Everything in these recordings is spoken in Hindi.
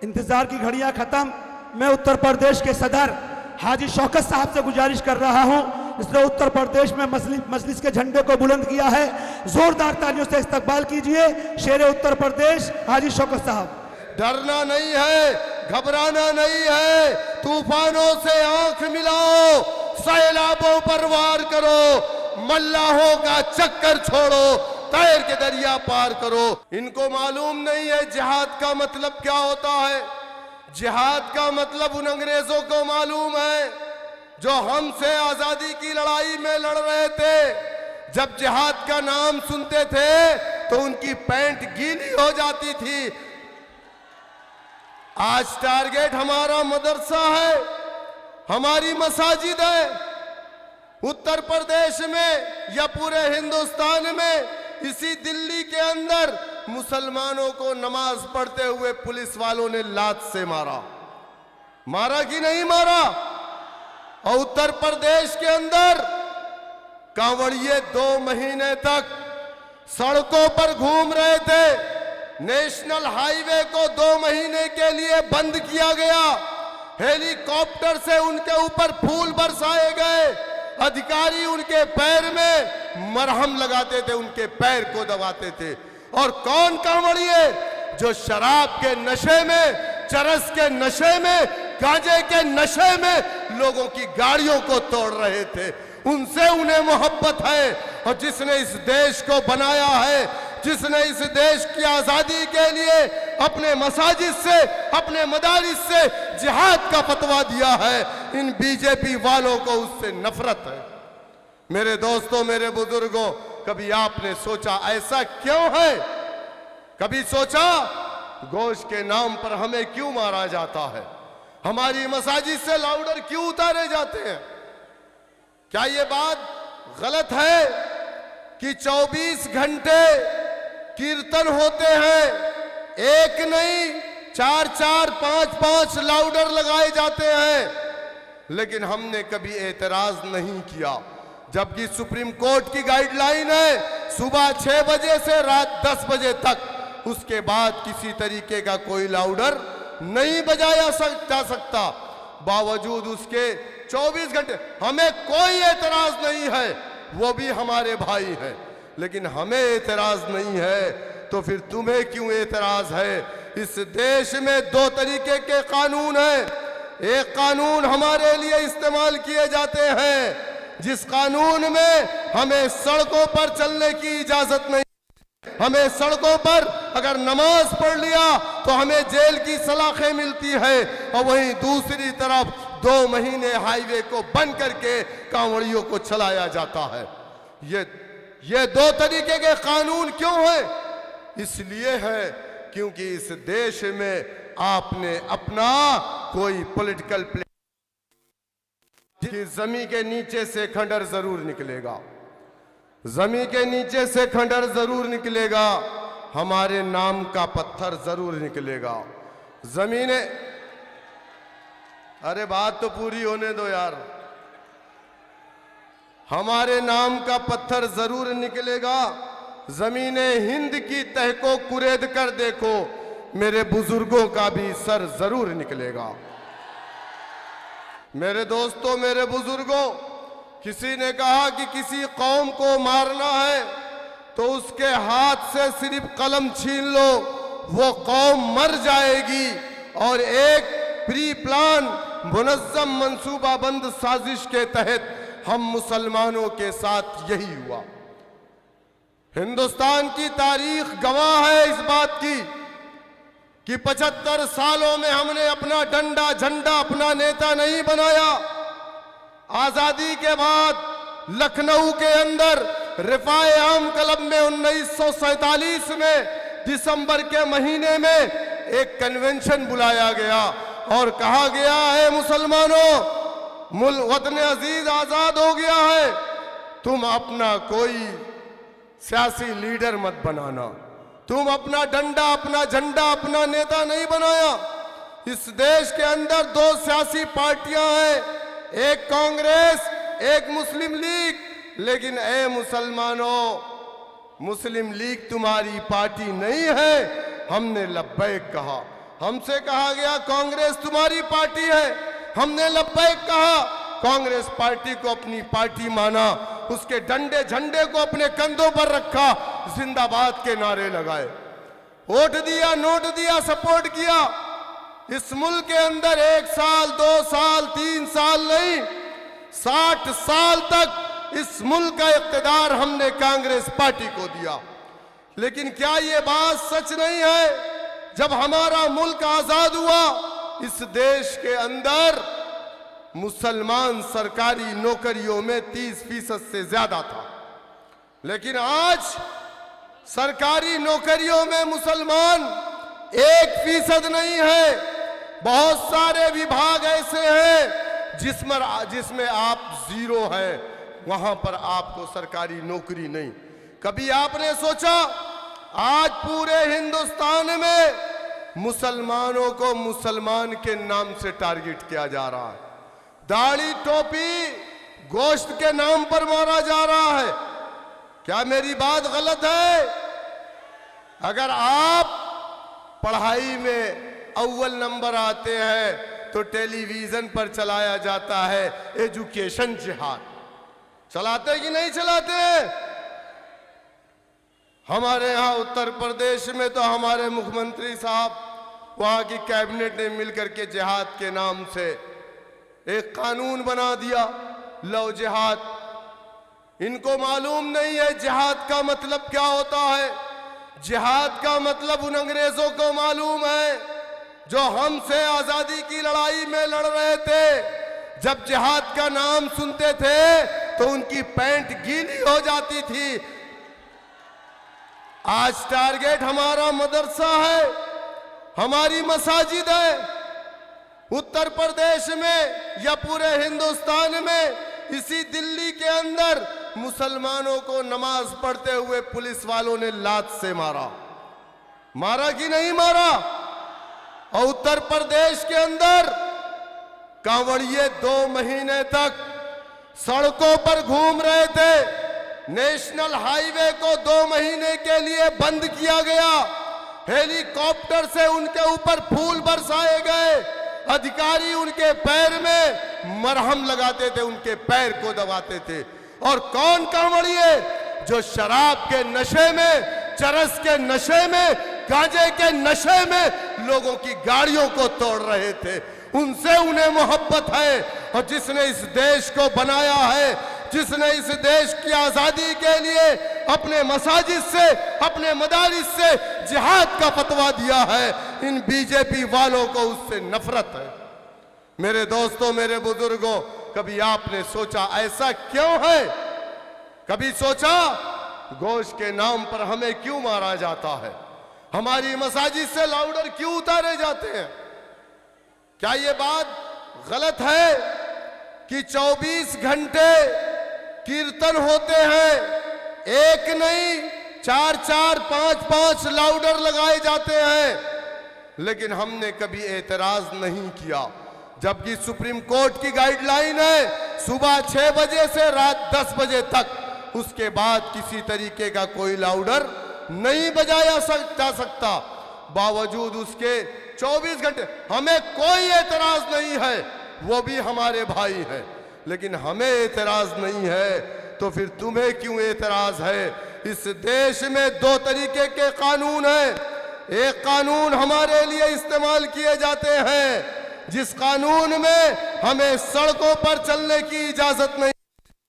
इंतजार की घड़ियां खत्म। मैं उत्तर प्रदेश के सदर हाजी शौकत साहब से गुजारिश कर रहा हूं, इसने उत्तर प्रदेश में मजलिस के झंडे को बुलंद किया है। जोरदार तालियों से इस्तकबाल कीजिए शेर उत्तर प्रदेश हाजी शौकत साहब। डरना नहीं है, घबराना नहीं है, तूफानों से आंख मिलाओ, सैलाबों पर वार करो, मल्लाहों का चक्कर छोड़ो, तैर के दरिया पार करो। इनको मालूम नहीं है जिहाद का मतलब क्या होता है। जिहाद का मतलब उन अंग्रेजों को मालूम है जो हमसे आजादी की लड़ाई में लड़ रहे थे। जब जिहाद का नाम सुनते थे तो उनकी पैंट गीली हो जाती थी। आज टारगेट हमारा मदरसा है, हमारी मसाजिद है। उत्तर प्रदेश में या पूरे हिंदुस्तान में, इसी दिल्ली के अंदर मुसलमानों को नमाज पढ़ते हुए पुलिस वालों ने लात से मारा कि नहीं मारा। और उत्तर प्रदेश के अंदर कांवड़िए 2 महीने तक सड़कों पर घूम रहे थे। नेशनल हाईवे को 2 महीने के लिए बंद किया गया। हेलीकॉप्टर से उनके ऊपर फूल बरसाए गए। अधिकारी उनके पैर में मरहम लगाते थे, उनके पैर को दबाते थे। और कौन कांवड़िए जो शराब के नशे में, चरस के नशे में, गांजे के नशे में लोगों की गाड़ियों को तोड़ रहे थे, उनसे उन्हें मोहब्बत है। और जिसने इस देश को बनाया है, जिसने इस देश की आजादी के लिए अपने मसाजिद से, अपने मदारिस से जिहाद का फतवा दिया है, इन बीजेपी वालों को उससे नफरत है। मेरे दोस्तों, मेरे बुजुर्गों, कभी आपने सोचा ऐसा क्यों है? कभी सोचा गोश्त के नाम पर हमें क्यों मारा जाता है? हमारी मसाजिद से लाउडर क्यों उतारे जाते हैं? क्या ये बात गलत है कि 24 घंटे कीर्तन होते हैं? एक नहीं, 4-4, 5-5 लाउडर लगाए जाते हैं, लेकिन हमने कभी एतराज नहीं किया। जबकि सुप्रीम कोर्ट की गाइडलाइन है सुबह 6 बजे से रात 10 बजे तक, उसके बाद किसी तरीके का कोई लाउडर नहीं बजाया जा सकता। बावजूद उसके 24 घंटे हमें कोई एतराज नहीं है, वो भी हमारे भाई हैं, लेकिन हमें एतराज नहीं है तो फिर तुम्हें क्यों एतराज है? इस देश में 2 तरीके के कानून हैं। एक कानून हमारे लिए इस्तेमाल किए जाते हैं, जिस कानून में हमें सड़कों पर चलने की इजाजत नहीं, हमें सड़कों पर अगर नमाज पढ़ लिया तो हमें जेल की सलाखें मिलती है। और वहीं दूसरी तरफ 2 महीने हाईवे को बंद करके कांवड़ियों को चलाया जाता है। ये 2 तरीके के कानून क्यों है? इसलिए है क्योंकि इस देश में आपने अपना कोई पॉलिटिकल प्ले कि जमीन के नीचे से खंडर जरूर निकलेगा, जमीन के नीचे से खंडर जरूर निकलेगा, हमारे नाम का पत्थर जरूर निकलेगा। जमीने, अरे बात तो पूरी होने दो यार। हमारे नाम का पत्थर जरूर निकलेगा। जमीने हिंद की तह को कुरेद कर देखो, मेरे बुजुर्गों का भी सर जरूर निकलेगा। मेरे दोस्तों, मेरे बुजुर्गों, किसी ने कहा कि किसी कौम को मारना है तो उसके हाथ से सिर्फ कलम छीन लो, वो कौम मर जाएगी। और एक प्री प्लान मुनज़्ज़म मंसूबाबंद साजिश के तहत हम मुसलमानों के साथ यही हुआ। हिंदुस्तान की तारीख गवाह है इस बात की कि 75 सालों में हमने अपना डंडा झंडा, अपना नेता नहीं बनाया। आजादी के बाद लखनऊ के अंदर रिफाए आम क्लब में 1947 में दिसंबर के महीने में एक कन्वेंशन बुलाया गया और कहा गया है, मुसलमानों, वतन अजीज आजाद हो गया है, तुम अपना कोई सियासी लीडर मत बनाना, तुम अपना डंडा, अपना झंडा, अपना नेता नहीं बनाया। इस देश के अंदर 2 सियासी पार्टियां हैं, एक कांग्रेस, एक मुस्लिम लीग। लेकिन ए मुसलमानों, मुस्लिम लीग तुम्हारी पार्टी नहीं है। हमने लब्बैक कहा, हमसे कहा गया कांग्रेस तुम्हारी पार्टी है, हमने लब्बैक कहा। कांग्रेस पार्टी को अपनी पार्टी माना, उसके डंडे झंडे को अपने कंधों पर रखा, जिंदाबाद के नारे लगाए, वोट दिया, नोट दिया, सपोर्ट किया। इस मुल्क के अंदर 1 साल, 2 साल, 3 साल नहीं, 60 साल तक इस मुल्क का इख्तिदार हमने कांग्रेस पार्टी को दिया। लेकिन क्या ये बात सच नहीं है? जब हमारा मुल्क आजाद हुआ, इस देश के अंदर मुसलमान सरकारी नौकरियों में 30% से ज्यादा था। लेकिन आज सरकारी नौकरियों में मुसलमान 1% नहीं है। बहुत सारे विभाग ऐसे हैं जिसमें आप 0 है, वहां पर आपको सरकारी नौकरी नहीं। कभी आपने सोचा आज पूरे हिंदुस्तान में मुसलमानों को मुसलमान के नाम से टारगेट किया जा रहा है, दाढ़ी टोपी गोश्त के नाम पर मारा जा रहा है। क्या मेरी बात गलत है? अगर आप पढ़ाई में अव्वल नंबर आते हैं तो टेलीविजन पर चलाया जाता है एजुकेशन जिहाद। चलाते कि नहीं चलाते? हमारे यहाँ उत्तर प्रदेश में तो हमारे मुख्यमंत्री साहब, वहाँ की कैबिनेट ने मिलकर के जिहाद के नाम से एक कानून बना दिया, लव जिहाद। इनको मालूम नहीं है जिहाद का मतलब क्या होता है। जिहाद का मतलब उन अंग्रेजों को मालूम है जो हमसे आजादी की लड़ाई में लड़ रहे थे। जब जिहाद का नाम सुनते थे तो उनकी पैंट गीली हो जाती थी। आज टारगेट हमारा मदरसा है, हमारी मसाजिद है। उत्तर प्रदेश में या पूरे हिंदुस्तान में, इसी दिल्ली के अंदर मुसलमानों को नमाज पढ़ते हुए पुलिस वालों ने लात से मारा। मारा कि नहीं मारा? और उत्तर प्रदेश के अंदर कांवड़िए 2 महीने तक सड़कों पर घूम रहे थे। नेशनल हाईवे को 2 महीने के लिए बंद किया गया। हेलीकॉप्टर से उनके ऊपर फूल बरसाए गए। अधिकारी उनके पैर में मरहम लगाते थे, उनके पैर को दबाते थे। और कौन कांवड़िए? जो शराब के नशे में, चरस के नशे में, गांजे के नशे में लोगों की गाड़ियों को तोड़ रहे थे। उनसे उन्हें मोहब्बत है। और जिसने इस देश को बनाया है, जिसने इस देश की आजादी के लिए अपने मसाजिद से, अपने मदारिस से जिहाद का फतवा दिया है, इन बीजेपी वालों को उससे नफरत है। मेरे दोस्तों, मेरे बुजुर्गों, कभी आपने सोचा ऐसा क्यों है? कभी सोचा गोश्त के नाम पर हमें क्यों मारा जाता है? हमारी मसाजिद से लाउडर क्यों उतारे जाते हैं? क्या ये बात गलत है कि 24 घंटे कीर्तन होते हैं? एक नहीं, 4-4, 5-5 लाउडर लगाए जाते हैं। लेकिन हमने कभी एतराज नहीं किया, जबकि सुप्रीम कोर्ट की गाइडलाइन है सुबह 6 बजे से रात 10 बजे तक। उसके बाद किसी तरीके का कोई लाउडर नहीं बजाया जा सकता। बावजूद उसके 24 घंटे हमें कोई एतराज नहीं है, वो भी हमारे भाई हैं। लेकिन हमें एतराज नहीं है तो फिर तुम्हें क्यों एतराज है? इस देश में 2 तरीके के कानून हैं। एक कानून हमारे लिए इस्तेमाल किए जाते हैं, जिस कानून में हमें सड़कों पर चलने की इजाजत नहीं।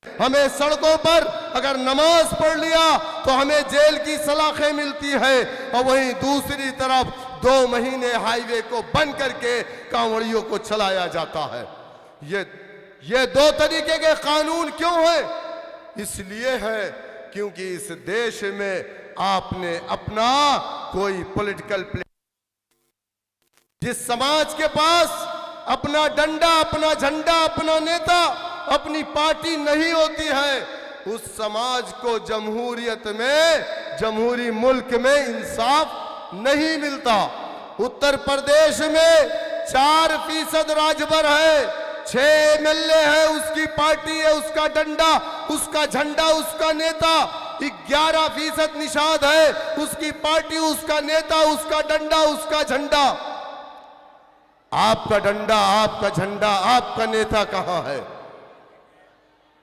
हमें सड़कों पर अगर नमाज पढ़ लिया तो हमें जेल की सलाखें मिलती है। और वहीं दूसरी तरफ 2 महीने हाईवे को बंद करके कांवड़ियों को चलाया जाता है। ये 2 तरीके के कानून क्यों है? इसलिए है क्योंकि इस देश में आपने अपना कोई पॉलिटिकल जिस समाज के पास अपना डंडा, अपना झंडा, अपना नेता, अपनी पार्टी नहीं होती है, उस समाज को जमहूरियत में, जमहूरी मुल्क में इंसाफ नहीं मिलता। उत्तर प्रदेश में 4% राजभर है, 6 MLA है, उसकी पार्टी है, उसका डंडा, उसका झंडा, उसका नेता। 11% निषाद है, उसकी पार्टी, उसका नेता, उसका डंडा, उसका झंडा। आपका डंडा, आपका झंडा, आपका नेता कहां है?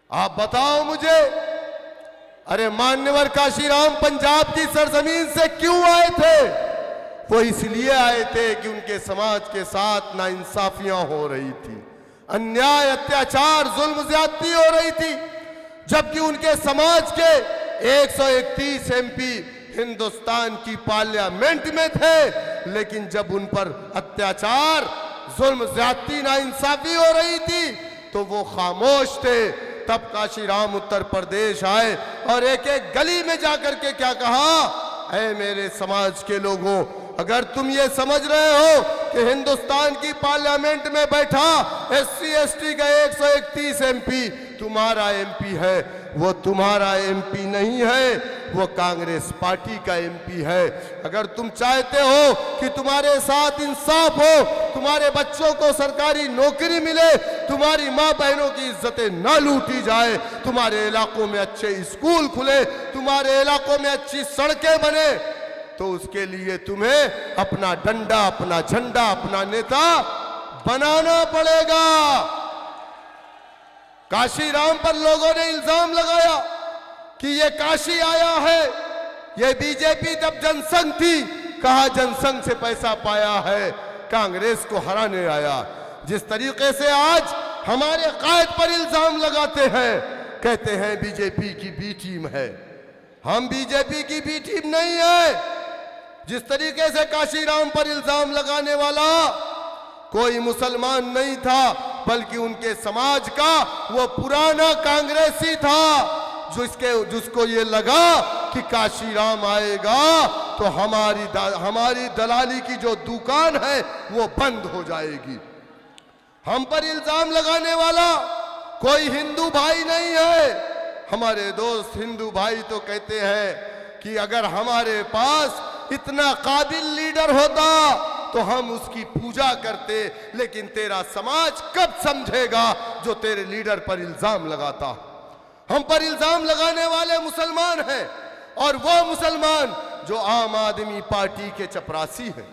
आप बताओ मुझे। अरे मान्यवर काशीराम पंजाब की सरजमीन से क्यों आए थे? वो इसलिए आए थे कि उनके समाज के साथ नाइंसाफियां हो रही थी, अन्याय, अत्याचार, जुल्म, ज्यादती हो रही थी। जबकि उनके समाज के 131 एमपी हिंदुस्तान की पार्लियामेंट में थे, लेकिन जब उन पर अत्याचार, जुल्म, ज्यादती, नाइंसाफी हो रही थी तो वो खामोश थे। तब काशीराम उत्तर प्रदेश आए और एक एक गली में जाकर के क्या कहा, ऐ मेरे समाज के लोगों, अगर तुम ये समझ रहे हो कि हिंदुस्तान की पार्लियामेंट में बैठा SC ST का 131 एमपी तुम्हारा एमपी है, वो तुम्हारा एमपी नहीं है, वो कांग्रेस पार्टी का एमपी है। अगर तुम चाहते हो कि तुम्हारे साथ इंसाफ हो, तुम्हारे बच्चों को सरकारी नौकरी मिले, तुम्हारी माँ बहनों की इज्जतें ना लूटी जाए, तुम्हारे इलाकों में अच्छे स्कूल खुले, तुम्हारे इलाकों में अच्छी सड़कें बने, तो उसके लिए तुम्हें अपना डंडा, अपना झंडा, अपना नेता बनाना पड़ेगा। काशीराम पर लोगों ने इल्जाम लगाया कि ये काशी आया है, ये बीजेपी तब जनसंघ थी, कहा जनसंघ से पैसा पाया है, कांग्रेस को हराने आया। जिस तरीके से आज हमारे कायद पर इल्जाम लगाते हैं, कहते हैं बीजेपी की बी टीम है, हम बीजेपी की बी टीम नहीं है। जिस तरीके से काशीराम पर इल्जाम लगाने वाला कोई मुसलमान नहीं था, बल्कि उनके समाज का वो पुराना कांग्रेसी था, जिसको ये लगा कि काशीराम आएगा तो हमारी दलाली की जो दुकान है वो बंद हो जाएगी। हम पर इल्जाम लगाने वाला कोई हिंदू भाई नहीं है। हमारे दोस्त हिंदू भाई तो कहते हैं कि अगर हमारे पास इतना काबिल लीडर होता तो हम उसकी पूजा करते, लेकिन तेरा समाज कब समझेगा जो तेरे लीडर पर इल्जाम लगाता। हम पर इल्जाम लगाने वाले मुसलमान हैं, और वो मुसलमान जो आम आदमी पार्टी के चपरासी हैं,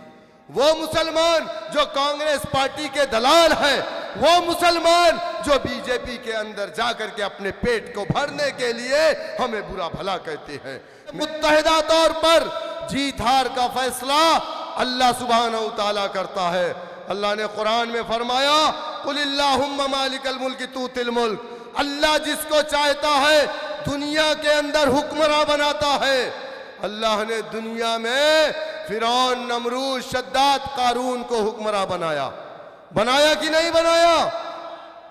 वो मुसलमान जो कांग्रेस पार्टी के दलाल हैं, वो मुसलमान जो बीजेपी के अंदर जाकर के अपने पेट को भरने के लिए हमें बुरा भला कहते हैं। मुत्तहिदा तौर पर जीत हार का फैसला अल्लाह सुब्हानहू तआला करता है। अल्लाह ने कुरान में फरमाया, कुलिल्लाहुम्मा मालिकल मुल्क तूतिल मुल्क, अल्लाह जिसको चाहता है दुनिया के अंदर हुक्मरान बनाता है। अल्लाह ने दुनिया में फिरौन, नमरूद, शद्दाद, कारून को हुक्मरान बनाया कि नहीं बनाया?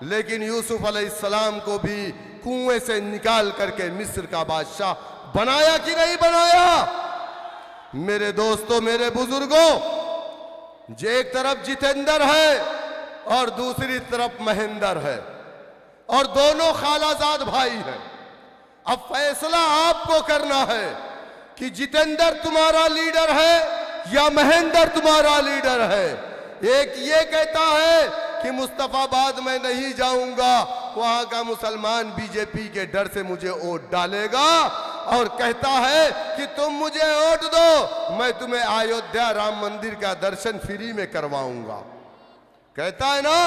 लेकिन यूसुफ अलैहिस्सलाम को भी कुएं से निकाल करके मिस्र का बादशाह बनाया कि नहीं बनाया? मेरे दोस्तों, मेरे बुजुर्गों, जो एक तरफ जितेंद्र है और दूसरी तरफ महेंद्र है, और दोनों खालाजाद भाई हैं। अब फैसला आपको करना है कि जितेंद्र तुम्हारा लीडर है या महेंद्र तुम्हारा लीडर है। एक ये कहता है कि मुस्तफाबाद में नहीं जाऊंगा, वहां का मुसलमान बीजेपी के डर से मुझे वोट डालेगा, और कहता है कि तुम मुझे वोट दो, मैं तुम्हें अयोध्या राम मंदिर का दर्शन फ्री में करवाऊंगा, कहता है ना।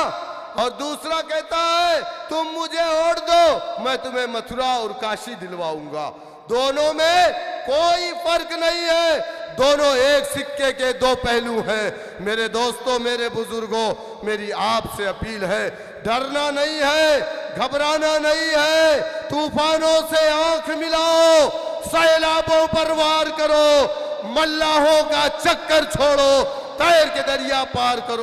और दूसरा कहता है तुम मुझे वोट दो, मैं तुम्हें मथुरा और काशी दिलवाऊंगा। दोनों में कोई फर्क नहीं है, दोनों एक सिक्के के दो पहलू हैं। मेरे दोस्तों, मेरे बुजुर्गों, मेरी आपसे अपील है, डरना नहीं है, घबराना नहीं है, तूफानों से आंख मिलाओ, सैलाबों पर वार करो, मल्लाहों का चक्कर छोड़ो, तैर के दरिया पार करो।